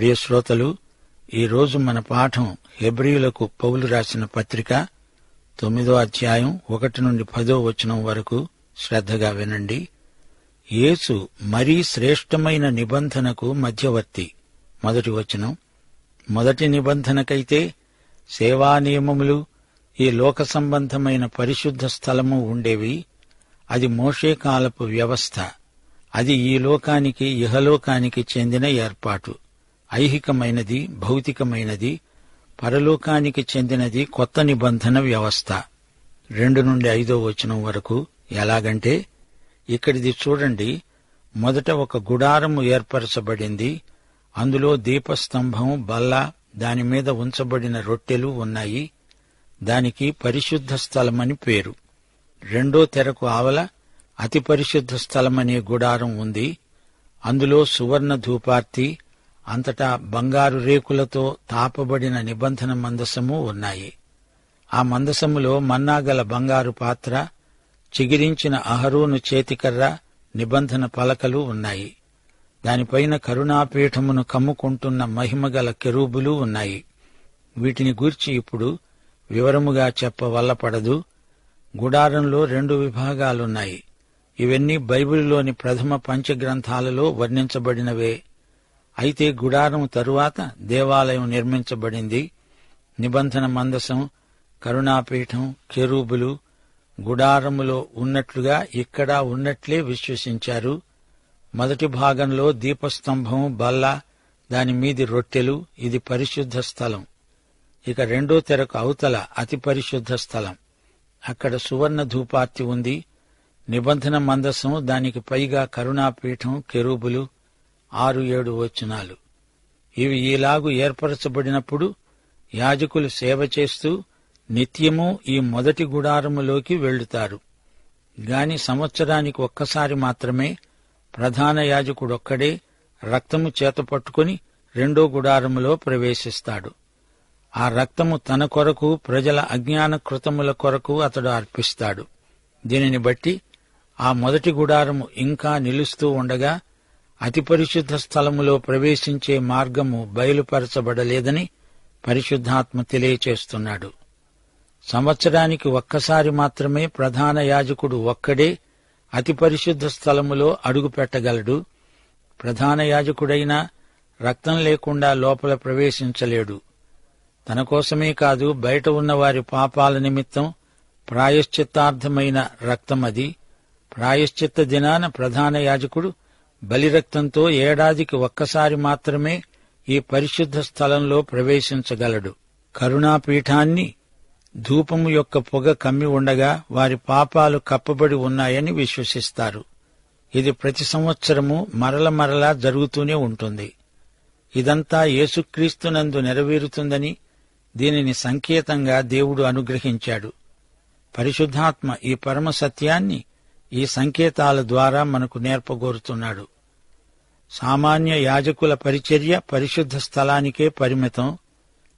ప్రియ శ్రోతలు, ఈరోజు మన పాఠం హెబ్రీయులకు పౌలు రాసిన పత్రిక 9వ అధ్యాయం 1 నుండి 10వ వచనం వరకు. శ్రద్ధగా వినండి. యేసు మరీ శ్రేష్టమైన నిబంధనకు మధ్యవర్తి. మొదటి వచనం. మొదటి నిబంధనకైతే సేవా నియమములు, ఈ లోక సంబంధమైన పరిశుద్ధ స్థలము ఉండేవి. అది మోషే కాలపు వ్యవస్థ. అది ఈ లోకానికి, ఇహలోకానికి చెందిన ఏర్పాటు. ఐహికమైనది, భౌతికమైనది. పరలోకానికి చెందినది కొత్త నిబంధన వ్యవస్థ. 2 నుండి 5వ వచనం వరకు. ఎలాగంటే, ఇక్కడిది చూడండి. మొదట ఒక గుడారము ఏర్పరచబడింది. అందులో దీపస్తంభం, బల్ల, దానిమీద ఉంచబడిన రొట్టెలు ఉన్నాయి. దానికి పరిశుద్ధ స్థలమని పేరు. రెండో తెరకు ఆవల అతి పరిశుద్ధ స్థలమనే గుడారం ఉంది. అందులో సువర్ణ ధూపార్తి, అంతటా బంగారు రేకులతో తాపబడిన నిబంధన మందసము ఉన్నాయి. ఆ మందసములో మన్నాగల బంగారు పాత్ర, చిగిరించిన అహరోను చేతికర్ర, నిబంధన పలకలు ఉన్నాయి. దానిపైన కరుణాపీఠమును కమ్ముకుంటున్న మహిమగల కెరూబులు ఉన్నాయి. వీటిని గూర్చి ఇప్పుడు వివరముగా చెప్పవల్లపడదు. గుడారంలో 2 విభాగాలున్నాయి. ఇవన్నీ బైబిలులోని ప్రథమ పంచగ్రంథాలలో వర్ణించబడినవే. అయితే గుడారం తరువాత దేవాలయం నిర్మించబడింది. నిబంధన మందసం, కరుణాపీఠం, కెరూబులు గుడారములో ఉన్నట్లుగా ఇక్కడ ఉన్నట్లే విశ్వసించారు. మొదటి భాగంలో దీపస్తంభం, బల్ల, దానిమీది రొట్టెలు, ఇది పరిశుద్ధ స్థలం. ఇక రెండో తెరకు అవతల అతి పరిశుద్ధ స్థలం. అక్కడ సువర్ణ ధూపార్తి ఉంది. నిబంధన మందసం, దానికి పైగా కరుణాపీఠం, కెరూబులు. 6-7 వచనాలు. ఇవి ఈలాగు ఏర్పరచబడినప్పుడు యాజకులు సేవ చేస్తూ నిత్యము ఈ మొదటి గుడారములోకి వెళ్లుతారు. గాని సంవత్సరానికి ఒక్కసారి మాత్రమే ప్రధాన యాజకుడొక్కడే రక్తము చేతపట్టుకుని రెండో గుడారములో ప్రవేశిస్తాడు. ఆ రక్తము తన కొరకు, ప్రజల అజ్ఞాన కృతముల కొరకు అతడు అర్పిస్తాడు. దీనిని బట్టి ఆ మొదటి గుడారము ఇంకా నిలుస్తూ ఉండగా అతి పరిశుద్ధ స్థలములో ప్రవేశించే మార్గము బయలుపరచబడలేదని పరిశుద్ధాత్మ తెలియచేస్తున్నాడు. సంవత్సరానికి ఒక్కసారి మాత్రమే ప్రధాన యాజకుడు ఒక్కడే అతి పరిశుద్ధ స్థలములో అడుగు పెట్టగలడు. ప్రధాన యాజకుడైనా రక్తం లేకుండా లోపల ప్రవేశించలేడు. తన కోసమే కాదు, బయట ఉన్న వారి పాపాల నిమిత్తం ప్రాయశ్చిత్తార్థమైన రక్తమది. ప్రాయశ్చిత్త దినాన ప్రధాన యాజకుడు బలిరక్తంతో ఏడాదికి ఒక్కసారి మాత్రమే ఈ పరిశుద్ధ స్థలంలో ప్రవేశించగలడు. కరుణాపీఠాన్ని ధూపము యొక్క పొగ కమ్మి ఉండగా వారి పాపాలు కప్పబడి ఉన్నాయని విశ్వసిస్తారు. ఇది ప్రతి సంవత్సరము మరల జరుగుతూనే ఉంటుంది. ఇదంతా యేసుక్రీస్తునందు నెరవేరుతుందని, దీనిని సంకేతంగా దేవుడు అనుగ్రహించాడు. పరిశుద్ధాత్మ ఈ పరమ సత్యాన్ని ఈ సంకేతాల ద్వారా మనకు నేర్పగోరుతున్నాడు. సామాన్య యాజకుల పరిచర్య పరిశుద్ధ స్థలానికే పరిమితం.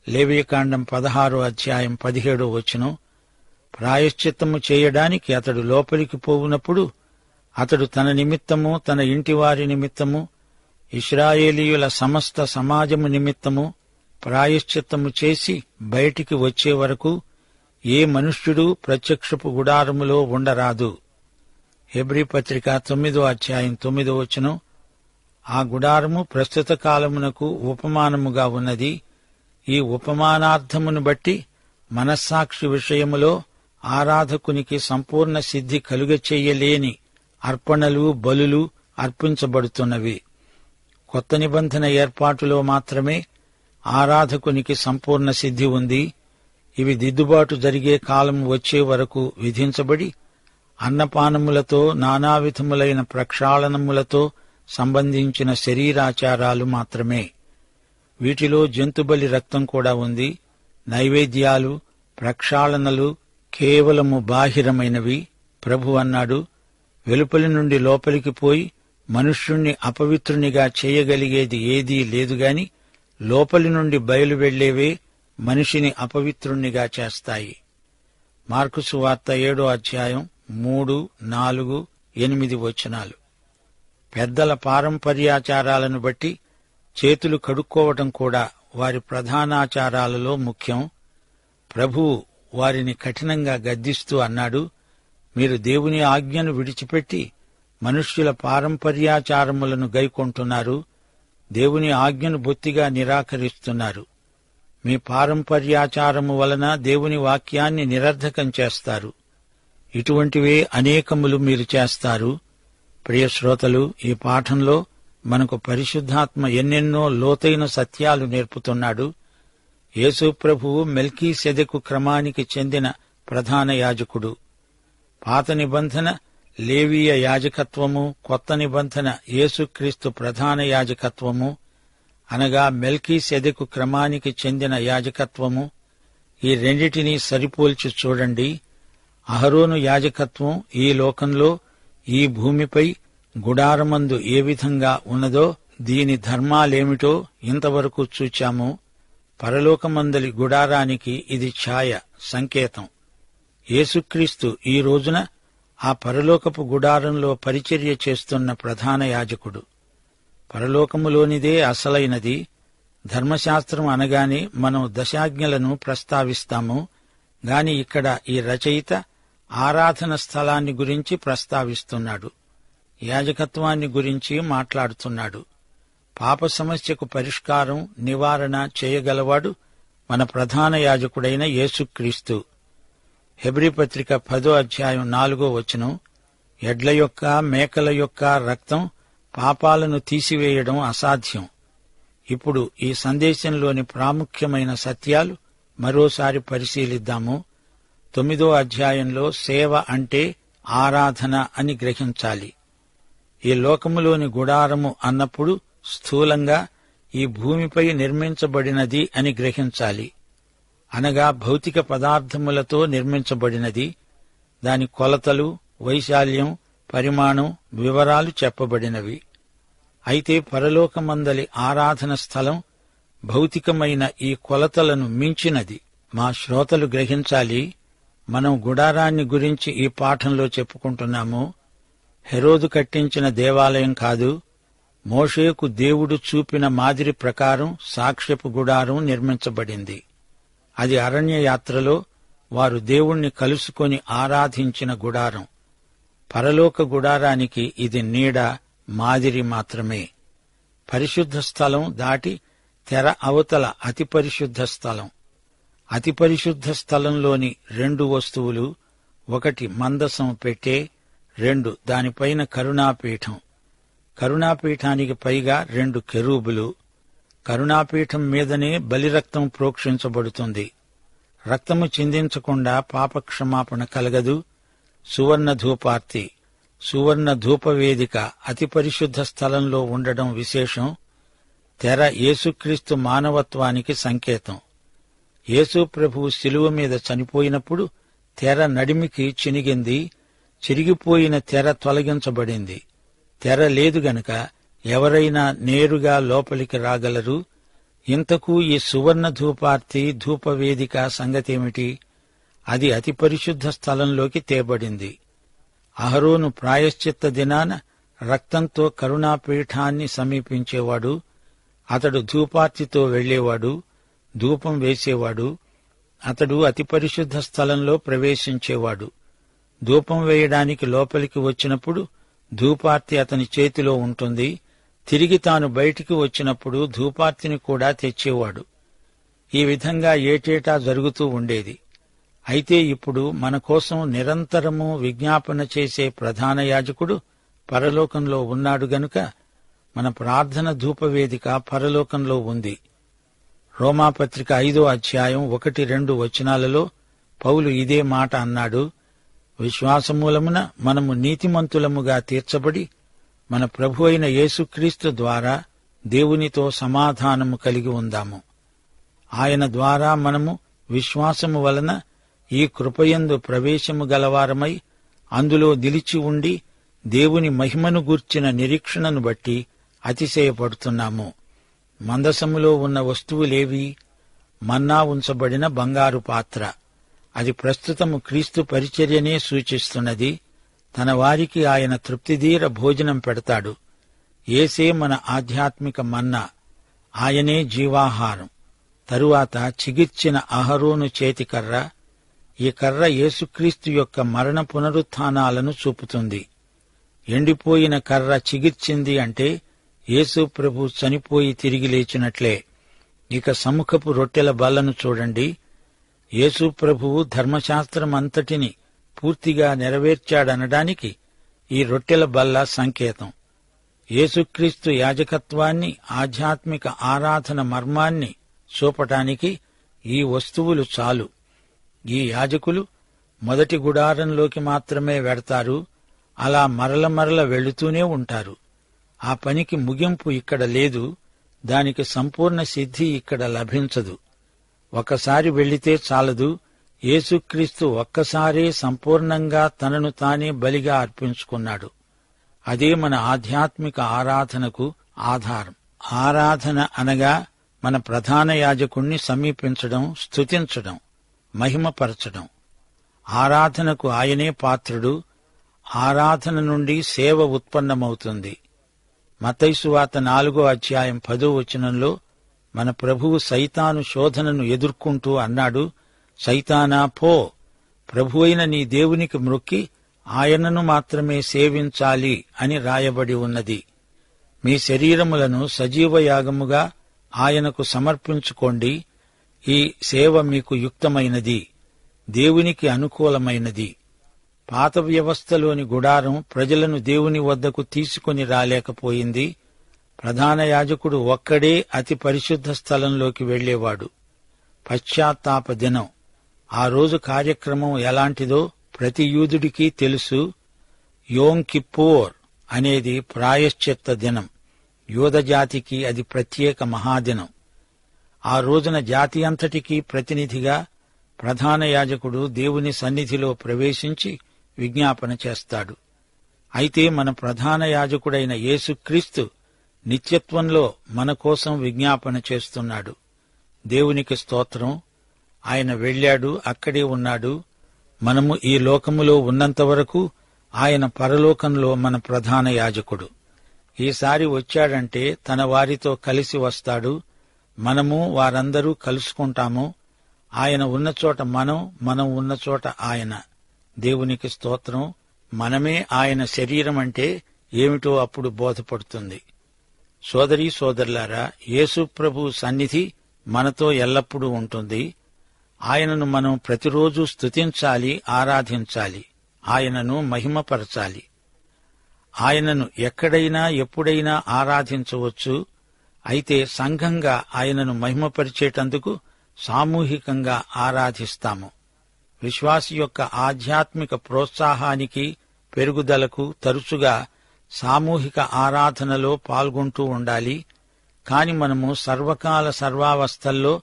లేవియకాండం 16వ అధ్యాయం 17వ వచనం. ప్రాయశ్చిత్తము చేయడానికి అతడు లోపలికి పోవునప్పుడు అతడు తన నిమిత్తము, తన ఇంటివారి నిమిత్తము, ఇశ్రాయేలీయుల సమస్త సమాజము నిమిత్తము ప్రాయశ్చిత్తము చేసి బయటికి వచ్చే వరకు ఏ మనుష్యుడు ప్రత్యక్షపు గుడారములో ఉండరాదు. హెబ్రీ పత్రిక 9వ అధ్యాయం 9వ వచనం. ఆ గుడారము ప్రస్తుత కాలమునకు ఉపమానముగా ఉన్నది. ఈ ఉపమానార్థమును బట్టి మనస్సాక్షి విషయములో ఆరాధకునికి సంపూర్ణ సిద్ధి కలుగచేయలేని అర్పణలు, బలులు అర్పించబడుతున్నవి. కొత్త నిబంధన ఏర్పాటులో మాత్రమే ఆరాధకునికి సంపూర్ణ సిద్ధి ఉంది. ఇవి దిద్దుబాటు జరిగే కాలం వచ్చే వరకు విధించబడి అన్నపానములతో, నానావిధములైన ప్రక్షాళనములతో సంబంధించిన శరీరాచారాలు మాత్రమే. వీటిలో జంతుబలి రక్తం కూడా ఉంది. నైవేద్యాలు, ప్రక్షాళనలు కేవలము బాహిరమైనవి. ప్రభు అన్నాడు, వెలుపలి నుండి లోపలికి పోయి మనుష్యుణ్ణి అపవిత్రునిగా చేయగలిగేది ఏదీ లేదుగాని లోపలి నుండి బయలు వెళ్లేవే మనిషిని అపవిత్రుణ్ణిగా చేస్తాయి. మార్కు సువార్త 7వ అధ్యాయం 3, 4, 8 వచనాలు. పెద్దల పారంపర్యాచారాలను బట్టి చేతులు కడుక్కోవటం కూడా వారి ప్రధానాచారాలలో ముఖ్యం. ప్రభువు వారిని కఠినంగా గద్దిస్తూ అన్నాడు, మీరు దేవుని ఆజ్ఞను విడిచిపెట్టి మనుష్యుల పారంపర్యాచారములను గైకొంటున్నారు, దేవుని ఆజ్ఞను బొత్తిగా నిరాకరిస్తున్నారు. మీ పారంపర్యాచారము వలన దేవుని వాక్యాన్ని నిరర్ధకం చేస్తారు. ఇటువంటివే అనేకములు మీరు చేస్తారు. ప్రియ శ్రోతలు, ఈ పాఠంలో మనకు పరిశుద్ధాత్మ ఎన్నెన్నో లోతైన సత్యాలు నేర్పుతున్నాడు. యేసు ప్రభువు మెల్కీసెదెకు క్రమానికి చెందిన ప్రధాన యాజకుడు. పాత నిబంధన లేవీయ యాజకత్వము, కొత్త నిబంధన యేసుక్రీస్తు ప్రధాన యాజకత్వము, అనగా మెల్కీసెదెకు క్రమానికి చెందిన యాజకత్వము. ఈ రెండిటినీ సరిపోల్చి చూడండి. అహరోను యాజకత్వం ఈ లోకంలో, ఈ భూమిపై గుడారమందు ఏ విధంగా ఉన్నదో, దీని ధర్మాలేమిటో ఇంతవరకు చూచాము. పరలోకమందలి గుడారానికి ఇది ఛాయ, సంకేతం. యేసుక్రీస్తు ఈ రోజున ఆ పరలోకపు గుడారంలో పరిచర్య చేస్తున్న ప్రధాన యాజకుడు. పరలోకములోనిదే అసలైనది. ధర్మశాస్త్రం అనగానే మనం దశాజ్ఞలను ప్రస్తావిస్తాము. గాని ఇక్కడ ఈ రచయిత ఆరాధన స్థలాన్ని గురించి ప్రస్తావిస్తున్నాడు, యాజకత్వాన్ని గురించి మాట్లాడుతున్నాడు. పాప సమస్యకు పరిష్కారం, నివారణ చేయగలవాడు మన ప్రధాన యాజకుడైన యేసుక్రీస్తు. హెబ్రీ పత్రిక 10వ అధ్యాయం 4వ వచనం, ఎడ్ల యొక్క మేకల యొక్క రక్తం పాపాలను తీసివేయడం అసాధ్యం. ఇప్పుడు ఈ సందేశంలోని ప్రాముఖ్యమైన సత్యాలు మరోసారి పరిశీలిద్దాము. 9వ అధ్యాయంలో సేవ అంటే ఆరాధన అని గ్రహించాలి. ఈ లోకములోని గుడారము అన్నప్పుడు స్థూలంగా ఈ భూమిపై నిర్మించబడినది అని గ్రహించాలి. అనగా భౌతిక పదార్థములతో నిర్మించబడినది. దాని కొలతలు, వైశాల్యం, పరిమాణం, వివరాలు చెప్పబడినవి. అయితే పరలోకమందలి ఆరాధన స్థలం భౌతికమైన ఈ కొలతలను మించినది. మా శ్రోతలు గ్రహించాలి, మనం గుడారాన్ని గురించి ఈ పాఠంలో చెప్పుకుంటున్నాము. హెరోదు కట్టించిన దేవాలయం కాదు. మోషేకు దేవుడు చూపిన మాదిరి ప్రకారం సాక్ష్యపు గుడారం నిర్మించబడింది. అది అరణ్య యాత్రలో వారు దేవుణ్ణి కలుసుకొని ఆరాధించిన గుడారం. పరలోక గుడారానికి ఇది నీడ, మాదిరి మాత్రమే. పరిశుద్ధ స్థలం దాటి తెర అవతల అతి పరిశుద్ధ స్థలం. అతి పరిశుద్ధ స్థలంలోని 2 వస్తువులు, 1 మందసం పెట్టె, 2 దానిపైన కరుణాపీఠం. కరుణాపీఠానికి పైగా 2 కెరూబులు. కరుణాపీఠం మీదనే బలిరక్తం ప్రోక్షించబడుతుంది. రక్తము చిందించకుండా పాపక్షమాపణ కలగదు. సువర్ణ ధూపార్తి, సువర్ణ ధూపవేదిక అతి పరిశుద్ధ స్థలంలో ఉండడం విశేషం. తెర యేసుక్రీస్తు మానవత్వానికి సంకేతం. యేసు ప్రభువు శిలువ మీద చనిపోయినప్పుడు తెర నడిమికి చినిగింది. చిరిగిపోయిన తెర తొలగించబడింది. తెర లేదు గనుక ఎవరైనా నేరుగా లోపలికి రాగలరు. ఇంతకు ఈ సువర్ణ ధూపార్తి, ధూపవేదిక సంగతేమిటి? అది అతి పరిశుద్ధ స్థలంలోకి తేబడింది. అహరోను ప్రాయశ్చిత్త దినాన రక్తంతో కరుణాపీఠాన్ని సమీపించేవాడు. అతడు ధూపార్తితో వెళ్లేవాడు, ధూపం వేసేవాడు. అతడు అతి పరిశుద్ధ స్థలంలో ప్రవేశించేవాడు. ధూపం వేయడానికి లోపలికి వచ్చినప్పుడు ధూపార్తి అతని చేతిలో ఉంటుంది. తిరిగి తాను బయటికి వచ్చినప్పుడు ధూపార్తిని కూడా తెచ్చేవాడు. ఈ విధంగా ఏటేటా జరుగుతూ ఉండేది. అయితే ఇప్పుడు మన కోసం నిరంతరము విజ్ఞాపన చేసే ప్రధాన యాజకుడు పరలోకంలో ఉన్నాడు గనుక మన ప్రార్థన ధూపవేదిక పరలోకంలో ఉంది. రోమాపత్రిక 5వ అధ్యాయం 1-2 వచనాలలో పౌలు ఇదే మాట అన్నాడు. విశ్వాసమూలమున మనము నీతిమంతులముగా తీర్చబడి మన ప్రభు అయిన యేసుక్రీస్తు ద్వారా దేవునితో సమాధానము కలిగి ఉందాము. ఆయన ద్వారా మనము విశ్వాసము వలన ఈ కృపయందు ప్రవేశము గలవారమై అందులో నిలిచి ఉండి దేవుని మహిమను గూర్చిన నిరీక్షణను బట్టి అతిశయపడుతున్నాము. మందసములో ఉన్న వస్తువులేవి? మన్నా ఉంచబడిన బంగారు పాత్ర. అది ప్రస్తుతము క్రీస్తు పరిచర్యనే సూచిస్తున్నది. తన వారికి ఆయన తృప్తిదీర భోజనం పెడతాడు. యేసే మన ఆధ్యాత్మిక మన్నా. ఆయనే జీవాహారం. తరువాత చిగిర్చిన అహరోను చేతికర్ర. ఈ కర్ర యేసుక్రీస్తు యొక్క మరణ పునరుత్థానాలను చూపుతుంది. ఎండిపోయిన కర్ర చిగిర్చింది అంటే యేసు ప్రభు చనిపోయి తిరిగి లేచినట్లే. ఇక సముఖపు రొట్టెల బల్లను చూడండి. యేసు ప్రభువు ధర్మశాస్త్రమంతటిని పూర్తిగా నెరవేర్చాడనడానికి ఈ రొట్టెల బల్ల సంకేతం. యేసుక్రీస్తు యాజకత్వాన్ని, ఆధ్యాత్మిక ఆరాధన మర్మాన్ని చూపటానికి ఈ వస్తువులు చాలు. ఈ యాజకులు మొదటి గుడారంలోకి మాత్రమే వెడతారు. అలా మరల వెళుతూనే ఉంటారు. ఆ పనికి ముగింపు ఇక్కడ లేదు. దానికి సంపూర్ణ సిద్ధి ఇక్కడ లభించదు. ఒకసారి వెళ్లితే చాలదు. యేసుక్రీస్తు ఒక్కసారే సంపూర్ణంగా తనను తానే బలిగా అర్పించుకున్నాడు. అదే మన ఆధ్యాత్మిక ఆరాధనకు ఆధారం. ఆరాధన అనగా మన ప్రధాన యాజకుణ్ణి సమీపించడం, స్తుతించడం, మహిమపరచడం. ఆరాధనకు ఆయనే పాత్రుడు. ఆరాధన నుండి సేవ ఉత్పన్నమవుతుంది. మత్తయి సువార్త 4:10 మన ప్రభువు సైతాను శోధనను ఎదుర్కొంటూ అన్నాడు, సైతానా పో, ప్రభువైన నీ దేవునికి మ్రొక్కి ఆయనను మాత్రమే సేవించాలి అని రాయబడి ఉన్నది. మీ శరీరములను సజీవయాగముగా ఆయనకు సమర్పించుకోండి. ఈ సేవ మీకు యుక్తమైనది, దేవునికి అనుకూలమైనది. పాత వ్యవస్థలోని గుడారం ప్రజలను దేవుని వద్దకు తీసుకుని రాలేకపోయింది. ప్రధాన యాజకుడు ఒక్కడే అతి పరిశుద్ధ స్థలంలోకి వెళ్లేవాడు. పశ్చాత్తాప దినం, ఆ రోజు కార్యక్రమం ఎలాంటిదో ప్రతి యూదుడికి తెలుసు. యోం కిప్పూర్ అనేది ప్రాయశ్చిత్త దినం. యూదజాతికి అది ప్రత్యేక మహాదినం. ఆ రోజున జాతి అంతటికీ ప్రతినిధిగా ప్రధాన యాజకుడు దేవుని సన్నిధిలో ప్రవేశించి విజ్ఞాపన చేస్తాడు. అయితే మన ప్రధాన యాజకుడైన యేసుక్రీస్తు నిత్యత్వంలో మన కోసం విజ్ఞాపన చేస్తున్నాడు. దేవునికి స్తోత్రం. ఆయన వెళ్ళాడు, అక్కడే ఉన్నాడు. మనము ఈ లోకములో ఉన్నంత వరకు ఆయన పరలోకంలో మన ప్రధాన యాజకుడు. ఈసారి వచ్చాడంటే తన వారితో కలిసి వస్తాడు. మనము వారందరూ కలుసుకుంటాము. ఆయన ఉన్న చోట మనం ఉన్న చోట ఆయన. దేవునికి స్తోత్రం. మనమే ఆయన శరీరం అంటే ఏమిటో అప్పుడు బోధపడుతుంది. సోదరీ సోదరులారా, యేసు ప్రభు సన్నిధి మనతో ఎల్లప్పుడూ ఉంటుంది. ఆయనను మనం ప్రతిరోజు స్తుతించాలి, ఆరాధించాలి, ఆయనను మహిమపరచాలి. ఆయనను ఎక్కడైనా ఎప్పుడైనా ఆరాధించవచ్చు. అయితే సంఘంగా ఆయనను మహిమపరిచేటందుకు సామూహికంగా ఆరాధిస్తాము. విశ్వాసి యొక్క ఆధ్యాత్మిక ప్రోత్సాహానికి, పెరుగుదలకు తరచుగా సామూహిక ఆరాధనలో పాల్గొంటూ ఉండాలి. కాని మనము సర్వకాల సర్వావస్థల్లో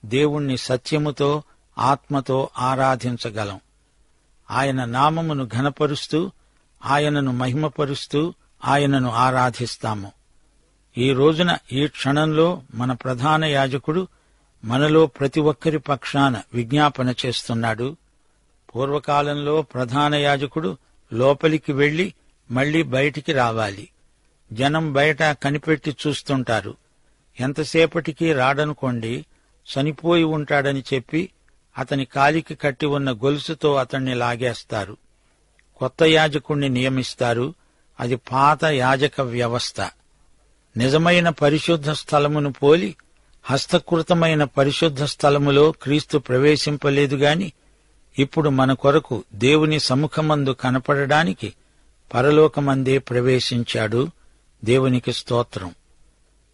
దేవుణ్ణి సత్యముతో, ఆత్మతో ఆరాధించగలం. ఆయన నామమును ఘనపరుస్తూ, ఆయనను మహిమపరుస్తూ ఆయనను ఆరాధిస్తాము. ఈ రోజున, ఈ క్షణంలో మన ప్రధాన యాజకుడు మనలో ప్రతి ఒక్కరి పక్షాన విజ్ఞాపన చేస్తున్నాడు. పూర్వకాలంలో ప్రధాన యాజకుడు లోపలికి వెళ్లి మళ్లీ బయటికి రావాలి. జనం బయట కనిపెట్టి చూస్తుంటారు. ఎంతసేపటికి రాడనుకోండి, చనిపోయి ఉంటాడని చెప్పి అతని కాలికి కట్టి ఉన్న గొలుసుతో అతణ్ణి లాగేస్తారు. కొత్త యాజకుణ్ణి నియమిస్తారు. అది పాత యాజక వ్యవస్థ. నిజమైన పరిశుద్ధ స్థలమును పోలి హస్తకృతమైన పరిశుద్ధ స్థలములో క్రీస్తు ప్రవేశింపలేదుగాని ఇప్పుడు మన కొరకు దేవుని సముఖమందు కనపడడానికి పరలోకమందే ప్రవేశించాడు. దేవునికి స్తోత్రం.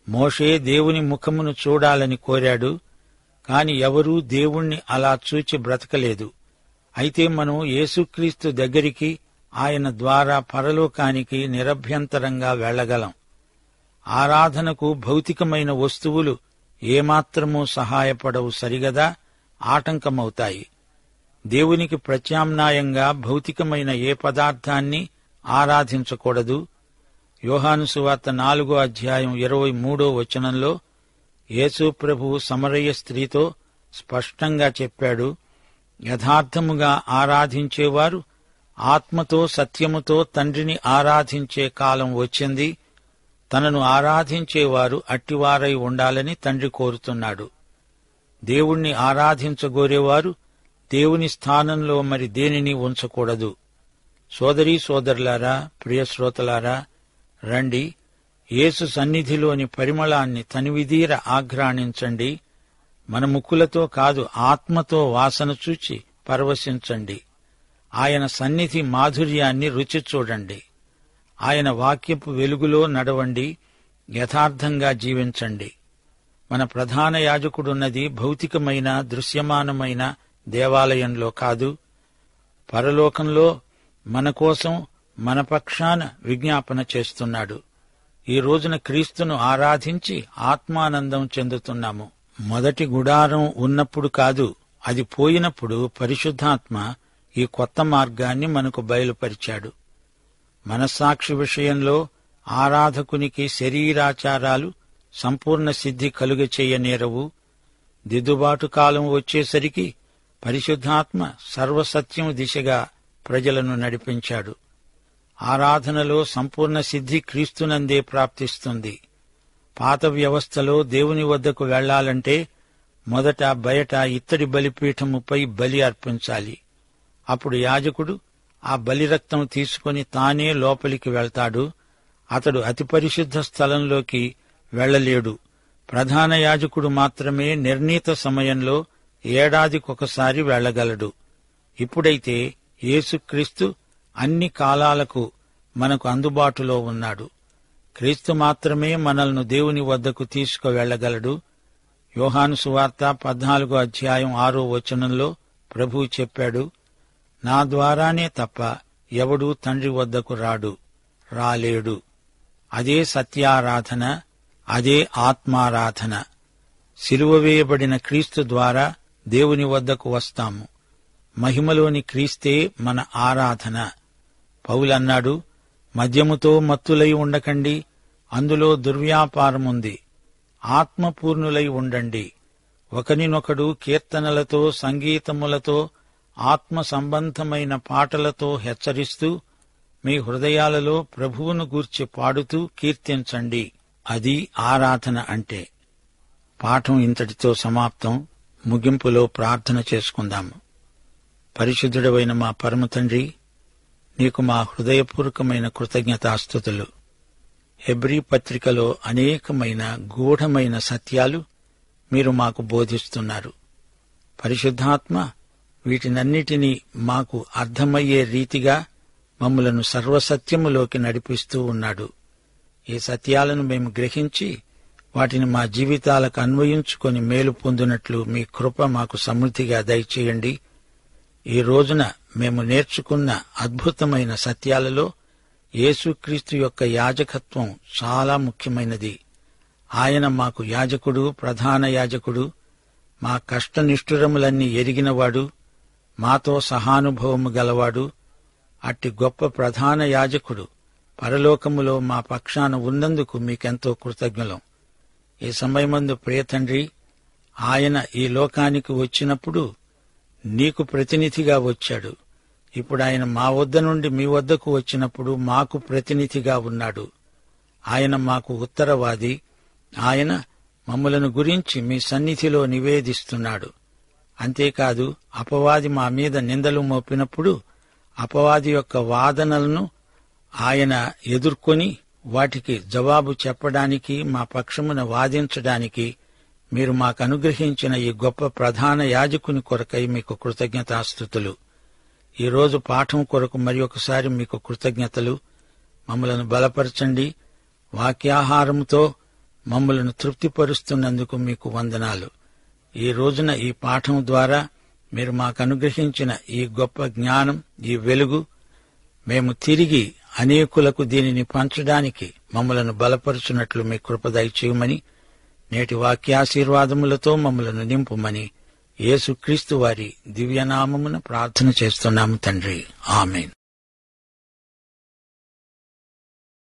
మోషే దేవుని ముఖమును చూడాలని కోరాడు. కాని ఎవరూ దేవుణ్ణి అలా చూచి బ్రతకలేదు. అయితే మనం యేసుక్రీస్తు దగ్గరికి, ఆయన ద్వారా పరలోకానికి నిరభ్యంతరంగా వెళ్లగలం. ఆరాధనకు భౌతికమైన వస్తువులు ఏమాత్రమూ సహాయపడవు సరిగదా, ఆటంకమవుతాయి. దేవునికి ప్రత్యామ్నాయంగా భౌతికమైన ఏ పదార్థాన్ని ఆరాధించకూడదు. యోహాను సువార్త 4:23 యేసు ప్రభువు సమరయ స్త్రీతో స్పష్టంగా చెప్పాడు, యథార్థముగా ఆరాధించేవారు ఆత్మతో సత్యముతో తండ్రిని ఆరాధించే కాలం వచ్చింది. తనను ఆరాధించేవారు అట్టివారై ఉండాలని తండ్రి కోరుతున్నాడు. దేవుణ్ణి ఆరాధించగోరేవారు దేవుని స్థానంలో మరి దేనిని ఉంచకూడదు. సోదరీ సోదరులారా, ప్రియశ్రోతలారా, రండి, యేసు సన్నిధిలోని పరిమళాన్ని తనివిదీర ఆఘ్రాణించండి. మన ముక్కులతో కాదు, ఆత్మతో వాసన చూచి పరవశించండి. ఆయన సన్నిధి మాధుర్యాన్ని రుచి చూడండి. ఆయన వాక్యపు వెలుగులో నడవండి, యథార్థంగా జీవించండి. మన ప్రధాన యాజకుడున్నది భౌతికమైన దృశ్యమానమైన దేవాలయంలో కాదు, పరలోకంలో మన కోసం మన పక్షాన విజ్ఞాపన చేస్తున్నాడు. ఈ రోజున క్రీస్తును ఆరాధించి ఆత్మానందం చెందుతున్నాము. మొదటి గుడారం ఉన్నప్పుడు కాదు, అది పోయినప్పుడు పరిశుద్ధాత్మ ఈ కొత్త మార్గాన్ని మనకు బయలుపరిచాడు. మనస్సాక్షి విషయంలో ఆరాధకునికి శరీరాచారాలు సంపూర్ణ సిద్ధి కలుగచేయనేరవు. దిద్దుబాటు కాలం వచ్చేసరికి పరిశుద్ధాత్మ సర్వసత్యం దిశగా ప్రజలను నడిపించాడు. ఆరాధనలో సంపూర్ణ సిద్ధి క్రీస్తునందే ప్రాప్తిస్తుంది. పాత వ్యవస్థలో దేవుని వద్దకు వెళ్లాలంటే మొదట బయట ఇత్తడి బలిపీఠముపై బలి అర్పించాలి. అప్పుడు యాజకుడు ఆ బలిరక్తం తీసుకుని తానే లోపలికి వెళ్తాడు. అతడు అతి పరిశుద్ధ స్థలంలోకి వెళ్లలేడు. ప్రధాన యాజకుడు మాత్రమే నిర్ణీత సమయంలో ఏడాదికొకసారి వెళ్లగలడు. ఇప్పుడైతే యేసుక్రీస్తు అన్ని కాలాలకు మనకు అందుబాటులో ఉన్నాడు. క్రీస్తు మాత్రమే మనల్ని దేవుని వద్దకు తీసుకువెళ్లగలడు. యోహాను సువార్త 14:6 ప్రభువు చెప్పాడు, నా ద్వారానే తప్ప ఎవడూ తండ్రి వద్దకు రాలేడు. అదే సత్యారాధన, అదే ఆత్మారాధన. సిలువ వేయబడిన క్రీస్తు ద్వారా దేవుని వద్దకు వస్తాము. మహిమలోని క్రీస్తే మన ఆరాధన. పౌలన్నాడు, మద్యముతో మత్తులై ఉండకండి, అందులో దుర్వ్యాపారముంది. ఆత్మపూర్ణులై ఉండండి. ఒకరినొకడు కీర్తనలతో సంగీతములతో ఆత్మ సంబంధమైన పాటలతో హెచ్చరిస్తూ మీ హృదయాలలో ప్రభువును గూర్చి పాడుతూ కీర్తించండి. అది ఆరాధన అంటే. పాఠం ఇంతటితో సమాప్తం. ముగింపులో ప్రార్థన చేసుకుందాము. పరిశుద్ధుడవైన మా పరమతండ్రి, నీకు మా హృదయపూర్వకమైన కృతజ్ఞతాస్తుతులు. హెబ్రీ పత్రికలో అనేకమైన గూఢమైన సత్యాలు మీరు మాకు బోధిస్తున్నారు. పరిశుద్ధాత్మ వీటినన్నిటినీ మాకు అర్థమయ్యే రీతిగా మమ్ములను సర్వసత్యములోకి నడిపిస్తూ ఉన్నాడు. ఈ సత్యాలను మేము గ్రహించి వాటిని మా జీవితాలకు అన్వయించుకొని మేలు పొందినట్లు మీ కృప మాకు సమృద్ధిగా దయచేయండి. ఈ రోజున మేము నేర్చుకున్న అద్భుతమైన సత్యాలలో యేసుక్రీస్తు యొక్క యాజకత్వం చాలా ముఖ్యమైనది. ఆయన మాకు యాజకుడు, ప్రధాన యాజకుడు, మా కష్టనిష్ఠురములన్నీ ఎరిగినవాడు, మాతో సహానుభవము గలవాడు. అట్టి గొప్ప ప్రధాన యాజకుడు పరలోకములో మా పక్షాన ఉన్నందుకు మీకెంతో కృతజ్ఞులం. ఈ సమయమందు ప్రియతండ్రి, ఆయన ఈ లోకానికి వచ్చినప్పుడు నీకు ప్రతినిధిగా వచ్చాడు. ఇప్పుడు ఆయన మా వద్ద నుండి మీ వద్దకు వచ్చినప్పుడు మాకు ప్రతినిధిగా ఉన్నాడు. ఆయన మాకు ఉత్తరవాది. ఆయన మమ్ములను గురించి మీ సన్నిధిలో నివేదిస్తున్నాడు. అంతేకాదు, అపవాది మా మీద నిందలు మోపినప్పుడు అపవాది యొక్క వాదనలను ఆయన ఎదుర్కొని వాటికి జవాబు చెప్పడానికి, మా పక్షమున వాదించడానికి మీరు మాకు అనుగ్రహించిన ఈ గొప్ప ప్రధాన యాజకుని కొరకై మీకు కృతజ్ఞతాస్తుతులు. ఈరోజు పాఠం కొరకు మరి ఒకసారి మీకు కృతజ్ఞతలు. మమ్మలను బలపరచండి. వాక్యాహారముతో మమ్మలను తృప్తిపరుస్తున్నందుకు మీకు వందనాలు. ఈ రోజున ఈ పాఠం ద్వారా మీరు మాకు అనుగ్రహించిన ఈ గొప్ప జ్ఞానం, ఈ వెలుగు, మేము తిరిగి అనేకులకు దీనిని పంచడానికి మమ్మలను బలపరుచున్నట్లు మీ కృప దయచేయమని, నేటి వాక్యాశీర్వాదములతో మమ్మలను నింపుమని యేసుక్రీస్తు వారి దివ్యనామమున ప్రార్థన చేస్తున్నాము తండ్రి. ఆమేన్.